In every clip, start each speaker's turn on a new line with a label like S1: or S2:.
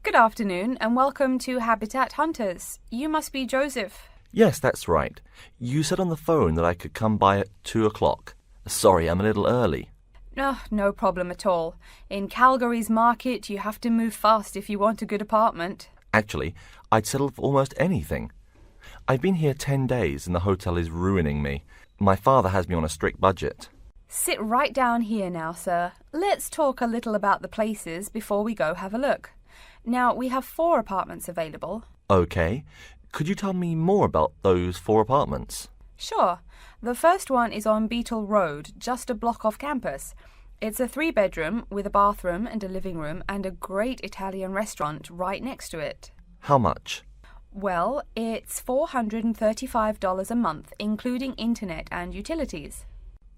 S1: Good afternoon and welcome to Habitat Hunters. You must be Joseph.
S2: Yes, that's right. You said on the phone that I could come by at 2 o'clock. Sorry, I'm a little early.
S1: No problem at all. In Calgary's market, you have to move fast if you want a good apartment.
S2: Actually, I'd settle for almost anything. I've been here 10 days and the hotel is ruining me. My father has me on a strict budget.
S1: Sit right down here now, sir. Let's talk a little about the places before we go have a look. Now, we have 4 apartments available.
S2: Okay. Could you tell me more about those 4 apartments?
S1: Sure. The first one is on Beetle Road, just a block off campus. It's a 3-bedroom with a bathroom and a living room and a great Italian restaurant right next to it.
S2: How much?
S1: Well, it's $435 a month, including internet and utilities.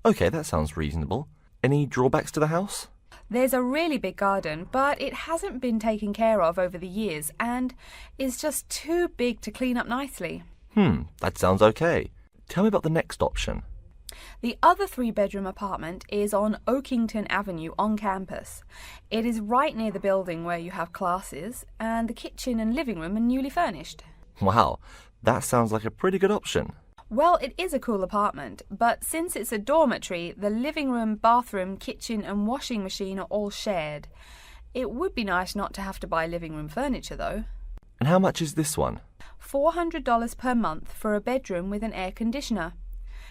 S2: Okay, that sounds reasonable. Any drawbacks to the house?
S1: There's a really big garden, but it hasn't been taken care of over the years and is just too big to clean up nicely.
S2: That sounds okay. Tell me about the next option.
S1: The other 3-bedroom apartment is on Oakington Avenue on campus. It is right near the building where you have classes, and the kitchen and living room are newly furnished.
S2: Wow, that sounds like a pretty good option.
S1: Well, it is a cool apartment, but since it's a dormitory, the living room, bathroom, kitchen and washing machine are all shared. It would be nice not to have to buy living room furniture, though.
S2: And how much is this one?
S1: $400 per month for a bedroom with an air conditioner.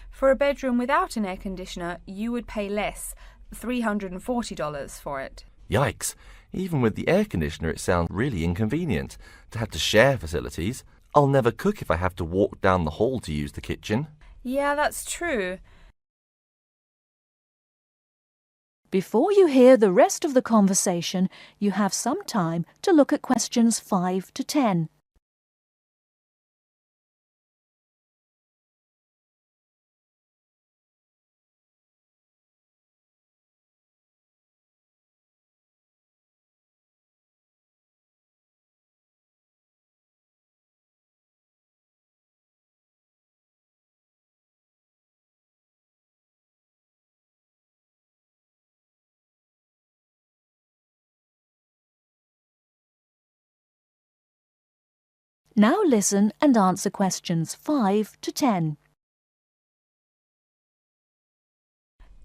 S1: For a bedroom without an air conditioner, you would pay less, $340 for it.
S2: Yikes. Even with the air conditioner, it sounds really inconvenient to have to share facilities. I'll never cook if I have to walk down the hall to use the kitchen.
S1: Yeah, that's true.
S3: Before you hear the rest of the conversation, you have some time to look at questions 5 to 10. Now listen and answer questions 5 to 10.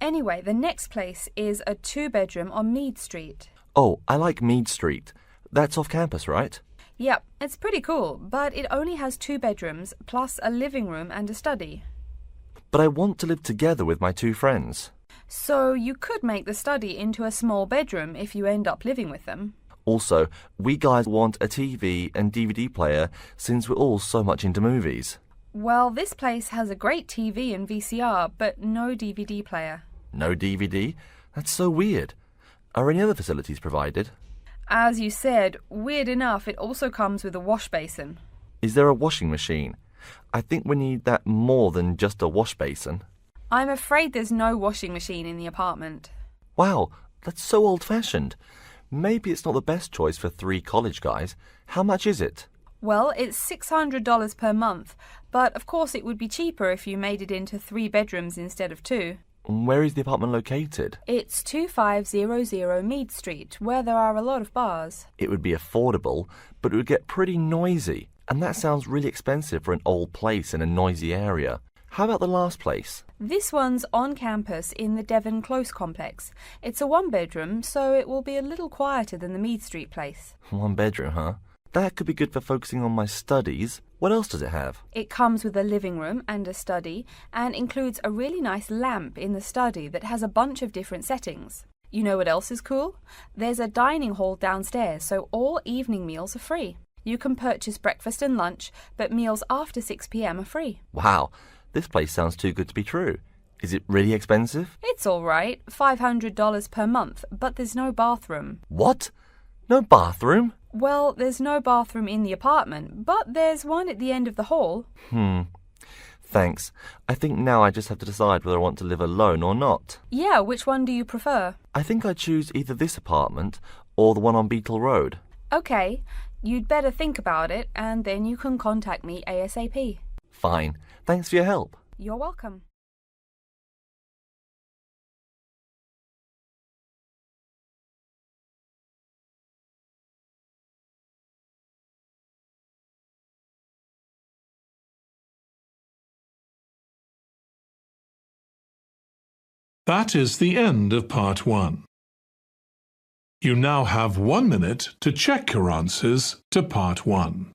S1: Anyway, the next place is a 2-bedroom on Mead Street.
S2: Oh, I like Mead Street. That's off campus, right?
S1: Yep, it's pretty cool, but it only has 2 bedrooms, plus a living room and a study.
S2: But I want to live together with my 2 friends.
S1: So you could make the study into a small bedroom if you end up living with them.
S2: Also, we guys want a TV and DVD player since we're all so much into movies.
S1: Well, this place has a great TV and VCR, but no DVD player.
S2: No DVD? That's so weird. Are any other facilities provided?
S1: As you said, weird enough, it also comes with a wash basin.
S2: Is there a washing machine? I think we need that more than just a wash basin.
S1: I'm afraid there's no washing machine in the apartment.
S2: Wow, that's so old-fashioned. Maybe it's not the best choice for 3 college guys. How much is it?
S1: Well, it's $600 per month, but of course it would be cheaper if you made it into 3 bedrooms instead of 2.
S2: Where is the apartment located?
S1: It's 2500 Mead Street, where there are a lot of bars.
S2: It would be affordable, but it would get pretty noisy. And that sounds really expensive for an old place in a noisy area. How about the last place?
S1: This one's on campus in the Devon Close complex. It's a 1-bedroom, so it will be a little quieter than the Mead Street place.
S2: 1 bedroom, huh? That could be good for focusing on my studies. What else does it have?
S1: It comes with a living room and a study, and includes a really nice lamp in the study that has a bunch of different settings. You know what else is cool? There's a dining hall downstairs, so all evening meals are free. You can purchase breakfast and lunch, but meals after 6 p.m. are free.
S2: Wow, this place sounds too good to be true. Is it really expensive?
S1: It's all right, $500 per month, but there's no bathroom.
S2: What? No bathroom?
S1: Well, there's no bathroom in the apartment, but there's one at the end of the hall.
S2: Thanks. I think now I just have to decide whether I want to live alone or not.
S1: Yeah, which one do you prefer?
S2: I think I'd choose either this apartment or the one on Beetle Road.
S1: Okay, you'd better think about it, and then you can contact me ASAP.
S2: Fine. Thanks for your help.
S1: You're welcome.
S4: That is the end of part 1. You now have 1 minute to check your answers to part 1.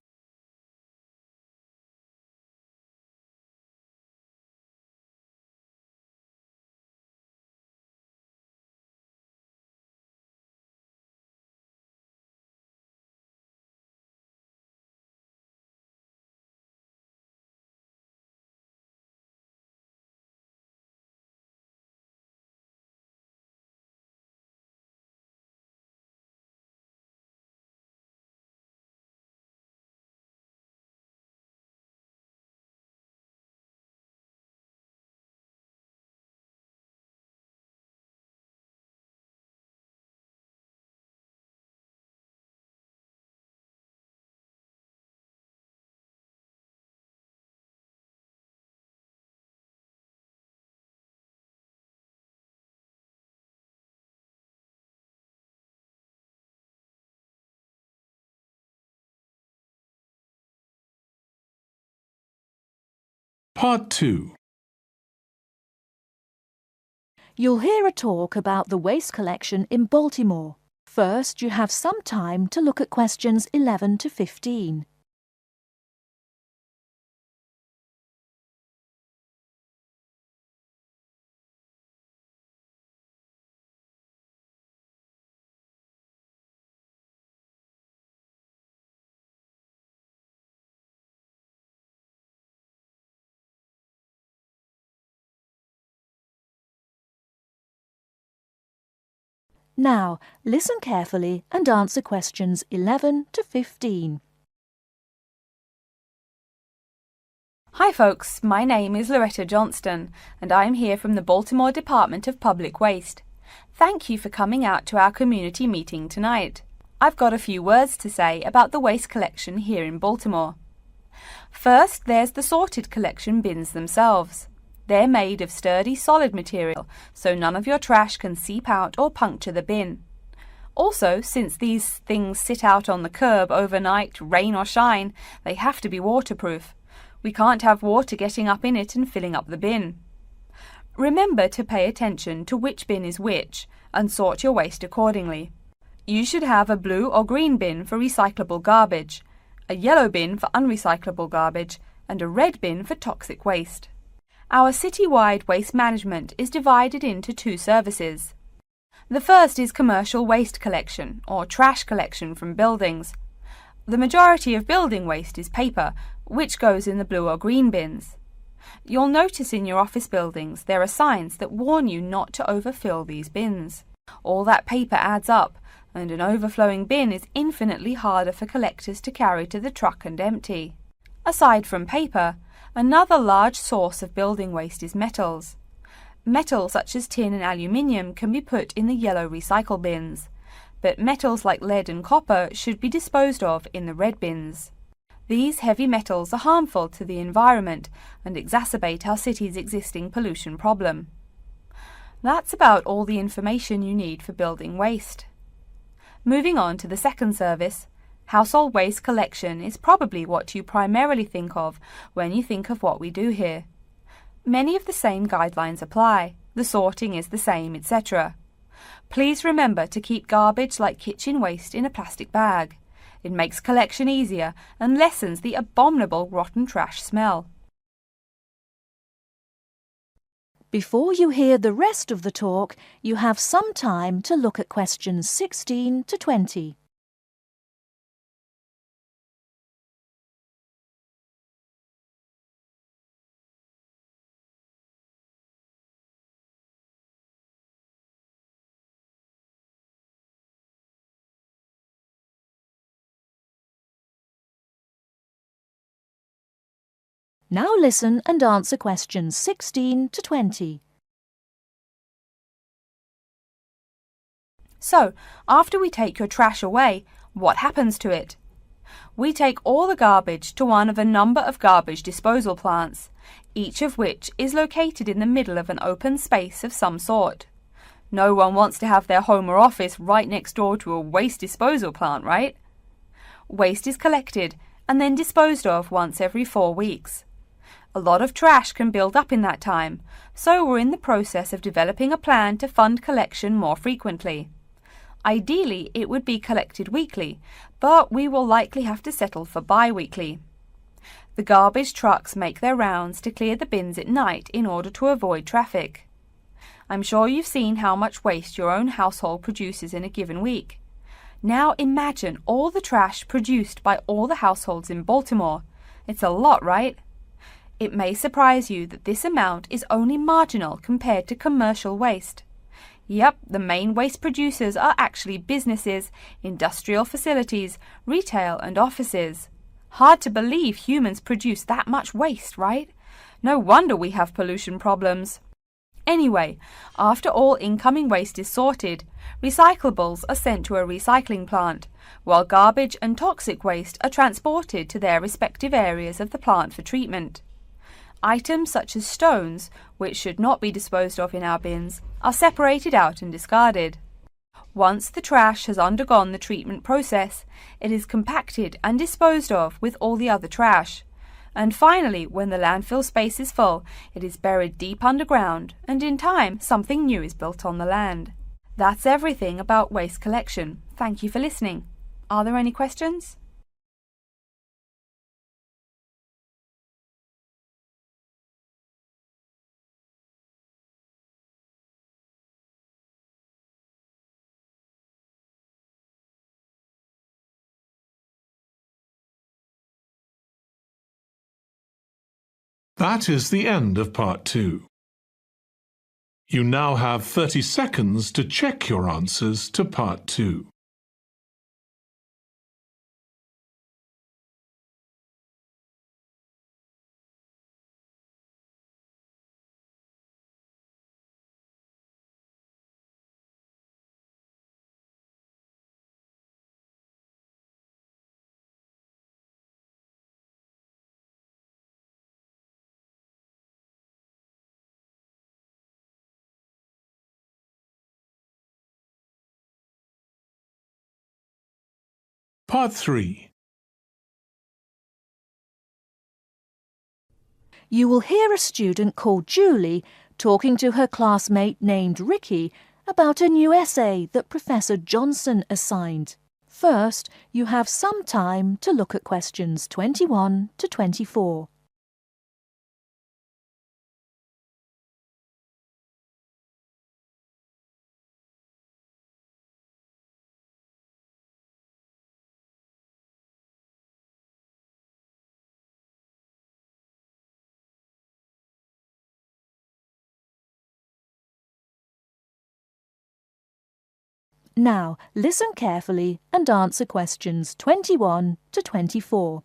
S4: Part 2.
S3: You'll hear a talk about the waste collection in Baltimore. First, you have some time to look at questions 11 to 15. Now, listen carefully and answer questions 11 to 15.
S1: Hi folks, my name is Loretta Johnston and I'm here from the Baltimore Department of Public Waste. Thank you for coming out to our community meeting tonight. I've got a few words to say about the waste collection here in Baltimore. First, there's the sorted collection bins themselves. They're made of sturdy, solid material, so none of your trash can seep out or puncture the bin. Also, since these things sit out on the curb overnight, rain or shine, they have to be waterproof. We can't have water getting up in it and filling up the bin. Remember to pay attention to which bin is which and sort your waste accordingly. You should have a blue or green bin for recyclable garbage, a yellow bin for unrecyclable garbage, and a red bin for toxic waste. Our citywide waste management is divided into 2 services. The first is commercial waste collection, or trash collection from buildings. The majority of building waste is paper, which goes in the blue or green bins. You'll notice in your office buildings there are signs that warn you not to overfill these bins. All that paper adds up, and an overflowing bin is infinitely harder for collectors to carry to the truck and empty. Aside from paper, another large source of building waste is metals. Metals such as tin and aluminium can be put in the yellow recycle bins, but metals like lead and copper should be disposed of in the red bins. These heavy metals are harmful to the environment and exacerbate our city's existing pollution problem. That's about all the information you need for building waste. Moving on to the second service, household waste collection is probably what you primarily think of when you think of what we do here. Many of the same guidelines apply, the sorting is the same, etc. Please remember to keep garbage like kitchen waste in a plastic bag. It makes collection easier and lessens the abominable rotten trash smell.
S3: Before you hear the rest of the talk, you have some time to look at questions 16 to 20. Now listen and answer questions 16 to 20.
S1: So, after we take your trash away, what happens to it? We take all the garbage to one of a number of garbage disposal plants, each of which is located in the middle of an open space of some sort. No one wants to have their home or office right next door to a waste disposal plant, right? Waste is collected and then disposed of once every 4 weeks. A lot of trash can build up in that time, so we're in the process of developing a plan to fund collection more frequently. Ideally, it would be collected weekly, but we will likely have to settle for bi-weekly. The garbage trucks make their rounds to clear the bins at night in order to avoid traffic. I'm sure you've seen how much waste your own household produces in a given week. Now imagine all the trash produced by all the households in Baltimore. It's a lot, right? It may surprise you that this amount is only marginal compared to commercial waste. Yep, the main waste producers are actually businesses, industrial facilities, retail and offices. Hard to believe humans produce that much waste, right? No wonder we have pollution problems. Anyway, after all incoming waste is sorted, recyclables are sent to a recycling plant, while garbage and toxic waste are transported to their respective areas of the plant for treatment. Items such as stones, which should not be disposed of in our bins, are separated out and discarded. Once the trash has undergone the treatment process, it is compacted and disposed of with all the other trash. And finally, when the landfill space is full, it is buried deep underground, and in time, something new is built on the land. That's everything about waste collection. Thank you for listening. Are there any questions?
S4: That is the end of part 2. You now have 30 seconds to check your answers to part 2. Part 3.
S3: You will hear a student called Julie talking to her classmate named Ricky about a new essay that Professor Johnson assigned. First, you have some time to look at questions 21 to 24. Now, listen carefully and answer questions 21 to 24.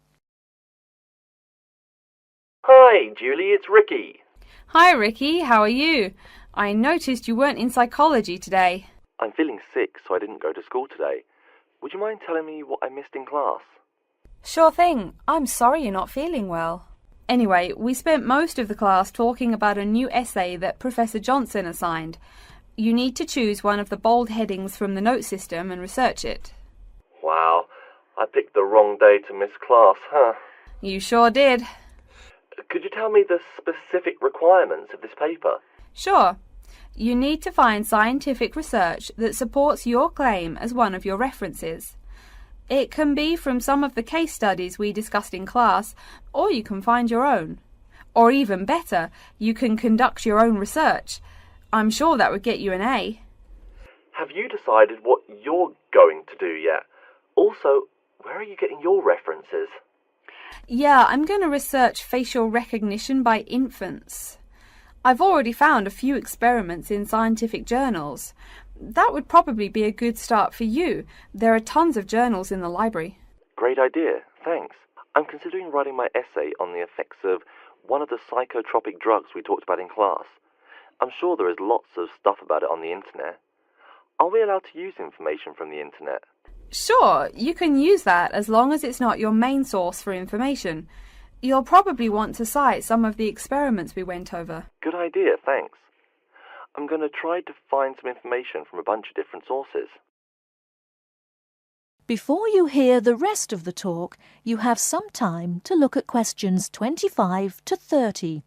S2: Hi, Julie, it's Ricky.
S1: Hi Ricky, how are you? I noticed you weren't in psychology today.
S2: I'm feeling sick, so I didn't go to school today. Would you mind telling me what I missed in class?
S1: Sure thing. I'm sorry you're not feeling well. Anyway, we spent most of the class talking about a new essay that Professor Johnson assigned. You need to choose one of the bold headings from the note system and research it.
S2: Wow, I picked the wrong day to miss class, huh?
S1: You sure did.
S2: Could you tell me the specific requirements of this paper?
S1: Sure. You need to find scientific research that supports your claim as one of your references. It can be from some of the case studies we discussed in class, or you can find your own. Or even better, you can conduct your own research. I'm sure that would get you an A.
S2: Have you decided what you're going to do yet? Also, where are you getting your references?
S1: Yeah, I'm going to research facial recognition by infants. I've already found a few experiments in scientific journals. That would probably be a good start for you. There are tons of journals in the library.
S2: Great idea, thanks. I'm considering writing my essay on the effects of one of the psychotropic drugs we talked about in class. I'm sure there is lots of stuff about it on the internet. Are we allowed to use information from the internet?
S1: Sure, you can use that as long as it's not your main source for information. You'll probably want to cite some of the experiments we went over.
S2: Good idea, thanks. I'm going to try to find some information from a bunch of different sources.
S3: Before you hear the rest of the talk, you have some time to look at questions 25 to 30.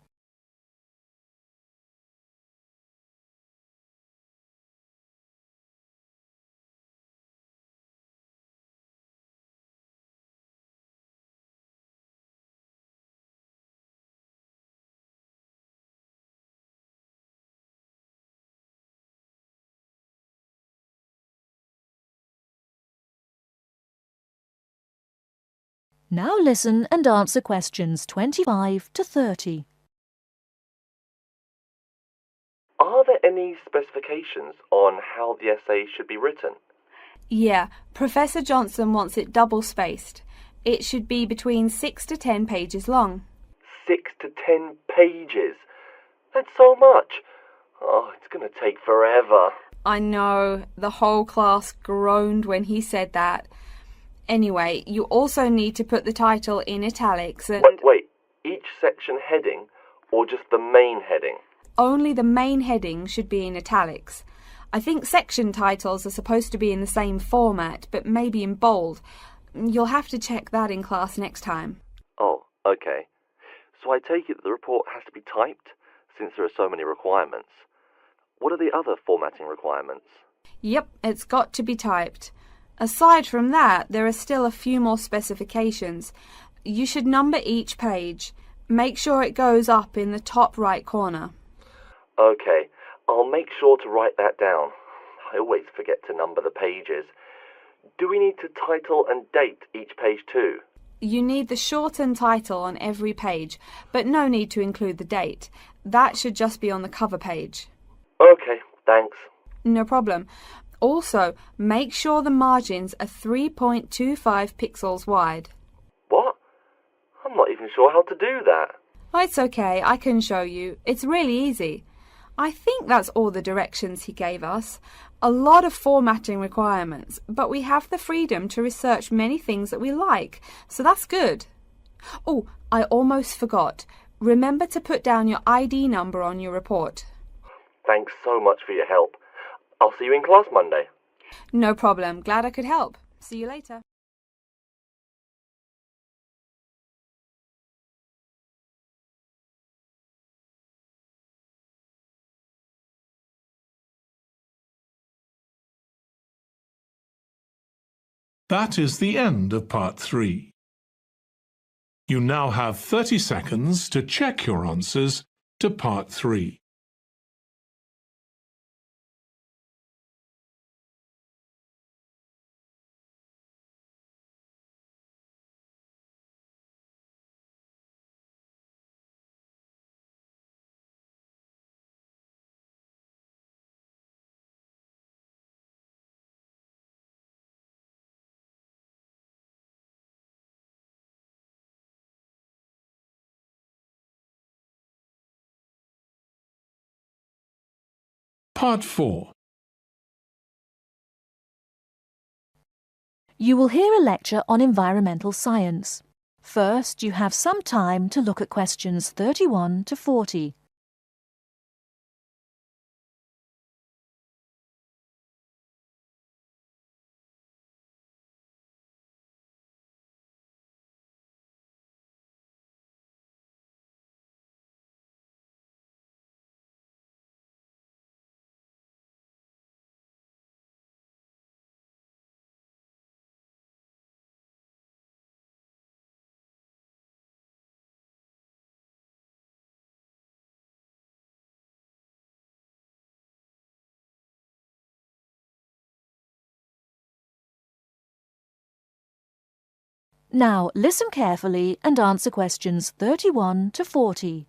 S3: Now listen and answer questions 25 to 30.
S2: Are there any specifications on how the essay should be written?
S1: Yeah, Professor Johnson wants it double-spaced. It should be between 6 to 10 pages long.
S2: 6 to 10 pages? That's so much. Oh, it's going to take forever.
S1: I know, the whole class groaned when he said that. Anyway, you also need to put the title in italics and...
S2: Wait, each section heading or just the main heading?
S1: Only the main heading should be in italics. I think section titles are supposed to be in the same format, but maybe in bold. You'll have to check that in class next time.
S2: Oh, okay. So I take it that the report has to be typed, since there are so many requirements. What are the other formatting requirements?
S1: Yep, it's got to be typed. Aside from that, there are still a few more specifications. You should number each page. Make sure it goes up in the top right corner.
S2: Okay, I'll make sure to write that down. I always forget to number the pages. Do we need to title and date each page too?
S1: You need the shortened title on every page, but no need to include the date. That should just be on the cover page.
S2: Okay, thanks.
S1: No problem. Also, make sure the margins are 3.25 pixels wide.
S2: What? I'm not even sure how to do that.
S1: Oh, it's okay, I can show you. It's really easy. I think that's all the directions he gave us. A lot of formatting requirements, but we have the freedom to research many things that we like, so that's good. Oh, I almost forgot. Remember to put down your ID number on your report.
S2: Thanks so much for your help. I'll see you in class Monday.
S1: No problem. Glad I could help. See you later.
S4: That is the end of part 3. You now have 30 seconds to check your answers to part 3. Part 4.
S3: You will hear a lecture on environmental science. First, you have some time to look at questions 31 to 40. Now, listen carefully and answer questions 31 to 40.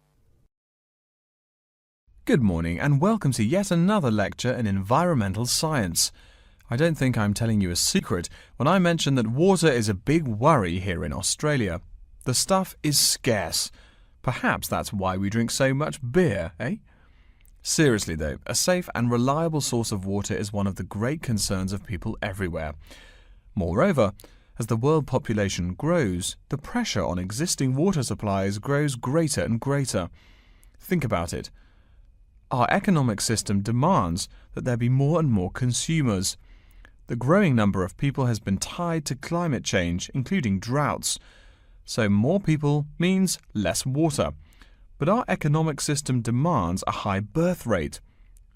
S5: Good morning and welcome to yet another lecture in environmental science. I don't think I'm telling you a secret when I mention that water is a big worry here in Australia. The stuff is scarce. Perhaps that's why we drink so much beer, eh? Seriously though, a safe and reliable source of water is one of the great concerns of people everywhere. Moreover, as the world population grows, the pressure on existing water supplies grows greater and greater. Think about it. Our economic system demands that there be more and more consumers. The growing number of people has been tied to climate change, including droughts. So more people means less water. But our economic system demands a high birth rate.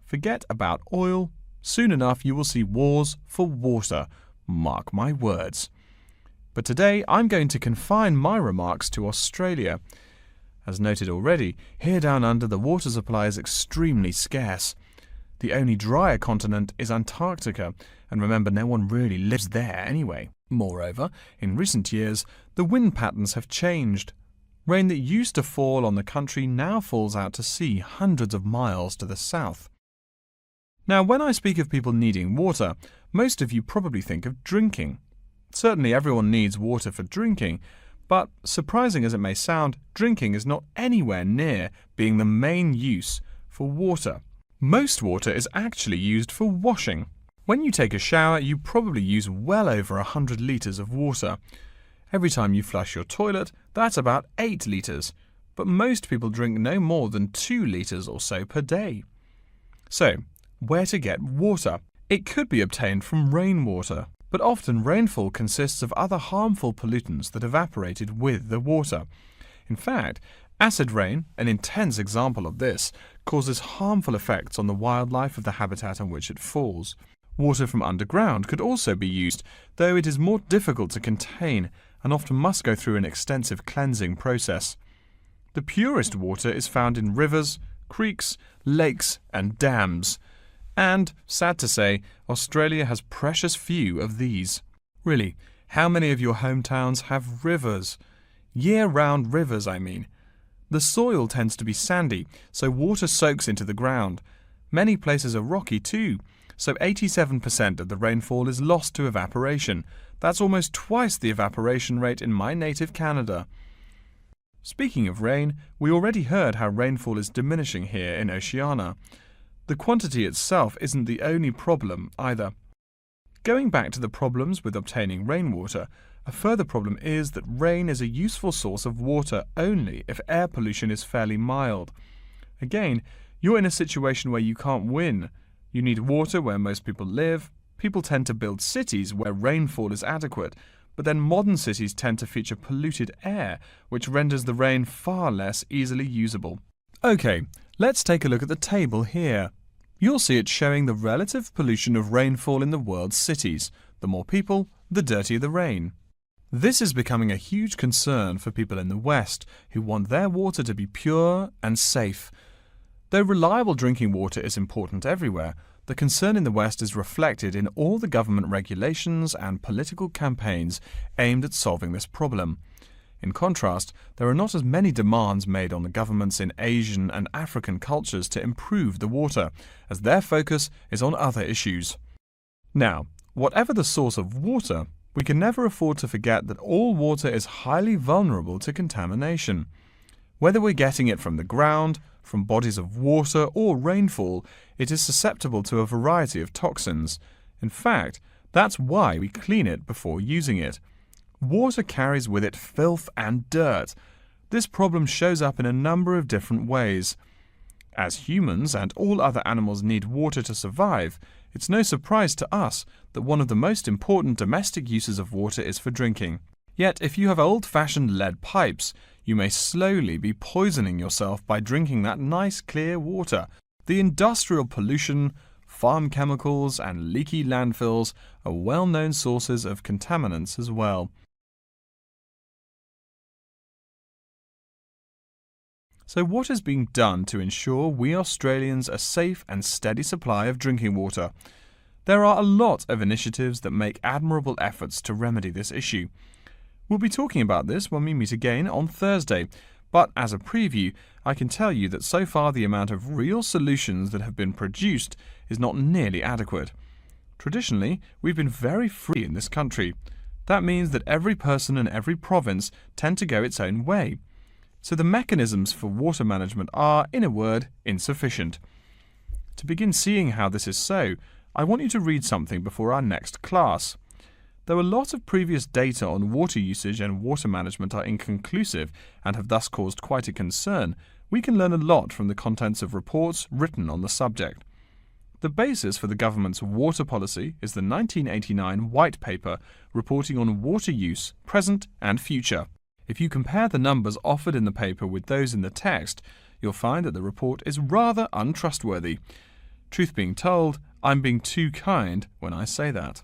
S5: Forget about oil. Soon enough you will see wars for water. Mark my words. But today I'm going to confine my remarks to Australia. As noted already, here down under the water supply is extremely scarce. The only drier continent is Antarctica, and remember, no one really lives there anyway. Moreover, in recent years, the wind patterns have changed. Rain that used to fall on the country now falls out to sea hundreds of miles to the south. Now, when I speak of people needing water, most of you probably think of drinking. Certainly everyone needs water for drinking, but surprising as it may sound, drinking is not anywhere near being the main use for water. Most water is actually used for washing. When you take a shower, you probably use well over 100 litres of water. Every time you flush your toilet, that's about 8 litres, but most people drink no more than 2 litres or so per day. So, where to get water? It could be obtained from rainwater, but often rainfall consists of other harmful pollutants that evaporated with the water. In fact, acid rain, an intense example of this, causes harmful effects on the wildlife of the habitat on which it falls. Water from underground could also be used, though it is more difficult to contain and often must go through an extensive cleansing process. The purest water is found in rivers, creeks, lakes and dams. And, sad to say, Australia has precious few of these. Really, how many of your hometowns have rivers? Year-round rivers, I mean. The soil tends to be sandy, so water soaks into the ground. Many places are rocky too, so 87% of the rainfall is lost to evaporation. That's almost twice the evaporation rate in my native Canada. Speaking of rain, we already heard how rainfall is diminishing here in Oceania. The quantity itself isn't the only problem either. Going back to the problems with obtaining rainwater, a further problem is that rain is a useful source of water only if air pollution is fairly mild. Again, you're in a situation where you can't win. You need water where most people live. People tend to build cities where rainfall is adequate, but then modern cities tend to feature polluted air, which renders the rain far less easily usable. Okay, let's take a look at the table here. You'll see it showing the relative pollution of rainfall in the world's cities. The more people, the dirtier the rain. This is becoming a huge concern for people in the West who want their water to be pure and safe. Though reliable drinking water is important everywhere, the concern in the West is reflected in all the government regulations and political campaigns aimed at solving this problem. In contrast, there are not as many demands made on the governments in Asian and African cultures to improve the water, as their focus is on other issues. Now, whatever the source of water, we can never afford to forget that all water is highly vulnerable to contamination. Whether we're getting it from the ground, from bodies of water or rainfall, it is susceptible to a variety of toxins. In fact, that's why we clean it before using it. Water carries with it filth and dirt. This problem shows up in a number of different ways. As humans and all other animals need water to survive, it's no surprise to us that one of the most important domestic uses of water is for drinking. Yet, if you have old-fashioned lead pipes, you may slowly be poisoning yourself by drinking that nice clear water. The industrial pollution, farm chemicals and leaky landfills are well-known sources of contaminants as well. So what is being done to ensure we Australians a safe and steady supply of drinking water? There are a lot of initiatives that make admirable efforts to remedy this issue. We'll be talking about this when we meet again on Thursday, but as a preview, I can tell you that so far the amount of real solutions that have been produced is not nearly adequate. Traditionally, we've been very free in this country. That means that every person and every province tend to go its own way. So the mechanisms for water management are, in a word, insufficient. To begin seeing how this is so, I want you to read something before our next class. Though a lot of previous data on water usage and water management are inconclusive and have thus caused quite a concern, we can learn a lot from the contents of reports written on the subject. The basis for the government's water policy is the 1989 White Paper reporting on water use, present and future. If you compare the numbers offered in the paper with those in the text, you'll find that the report is rather untrustworthy. Truth being told, I'm being too kind when I say that.